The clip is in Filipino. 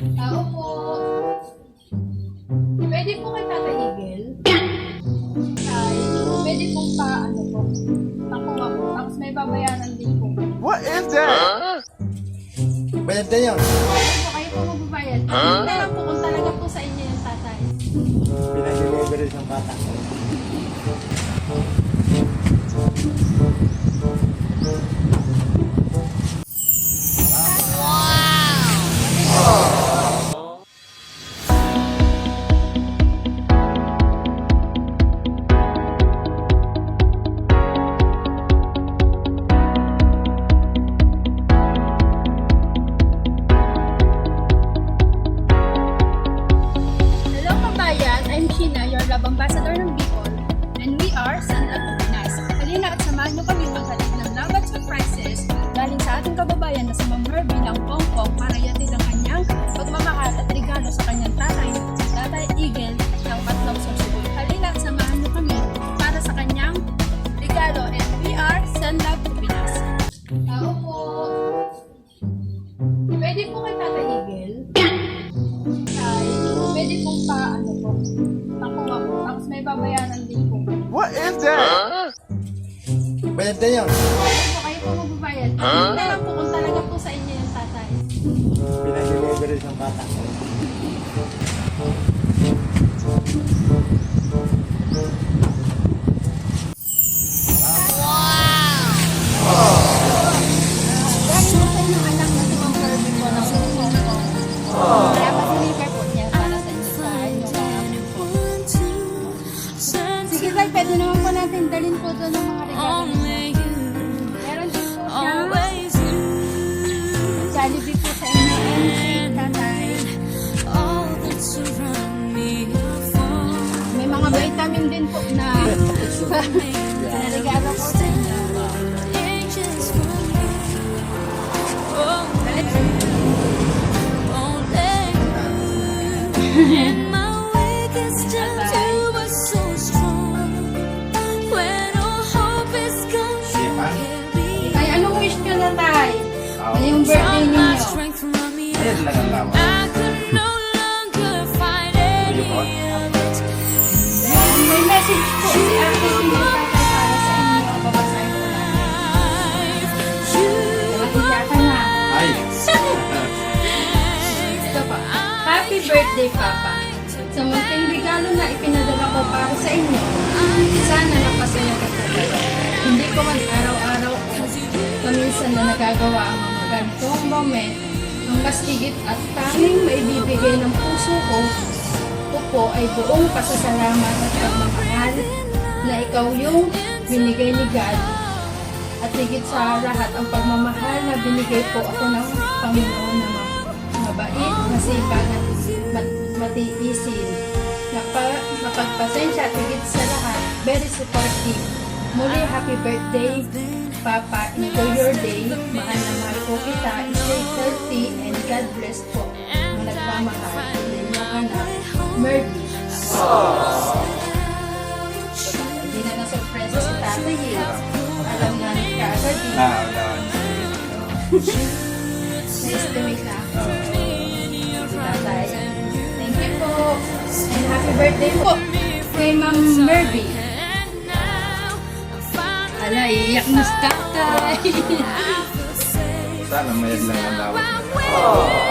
Tao po. Pwede po kay Tata Eagle. Ay, pwede po ano po. Nakuha po. Tapos may babayaran din po. What is that? Bayad na yun. Pwede po kayo po magbabayad. Hindi na lang po kung talaga po sa inyo yung tatay. Pinag-delivery ng bata. Hello kabayan, I'm Sheena, your love ambassador ng Bicol, and we are San Pinas. Halina at samahan niyo kami maghatid ng love at surprises galing sa ating kababayan na si Ma'am Herbie ng Hong Kong para yatid ang kanyang pagmamahal at regalo sa kanyang tatay, si Tatay Eagle ng Matlong Sorsogon. Halina at samahan niyo kami para sa kanyang regalo, and we are San Pinas. Tao po. Pwede po kay Tatay Eagle. Ay, pwede po ano po. Nakuha po. Tapos may babayaran din po. What is that? Bayad na yun. Pwede po kayo po magbabayad. Hindi na lang po kung talaga po sa inyo yung tatay. Pinag-delivery ng bata. Dahil sa inyong anak na si Ma'am Herbie po ng Hong Kong. Kaya pa-deliver po niya para sa inyo sa inyong anak po. Sige tayo, pwede naman po natin dalhin po doon ng mga regalo. Meron din po siya. Jollibee po sa inyo and tatay. May mga vitamin din po na regalo po sa inyo. Tay, anong wish nyo na tay? Ano yung birthday ninyo? Bayad lang ang laman. May message po si Ate Hindi Tatay para sa inyo. Babasahin ko natin. Nakakita ka na. Ay! Ito pa. Happy birthday, Papa. Sa munting regalo na ipinadala ko para sa inyo, sana napasaya ka talaga. Hindi ko man araw-araw paminsan na nagagawa ang mga ganitong moment. Ang mas higit at tanging maibibigay ng puso ko po ay buong pasasalamat at pagmamahal na ikaw yung binigay ni God. At higit sa lahat ang pagmamahal na binigay po ako ng Panginoon na mabait, masipag at matiisin. Mapagpasensya at higit sa lahat, very supportive. Muli, happy birthday, Papa. Enjoy your day. Mahal na mahal po kita. Stay healthy and God bless po. Ang nagmamahal ng inyong anak, Mervy. Hindi na na-surpresa si Tatay eh. Alam na ni Kagad eh. Na-estimate na. Si Tatay. Thank you po. And happy birthday po kay Ma'am Mervy. Ala, iyak na si Tatay. Sana mayad lang ang laman.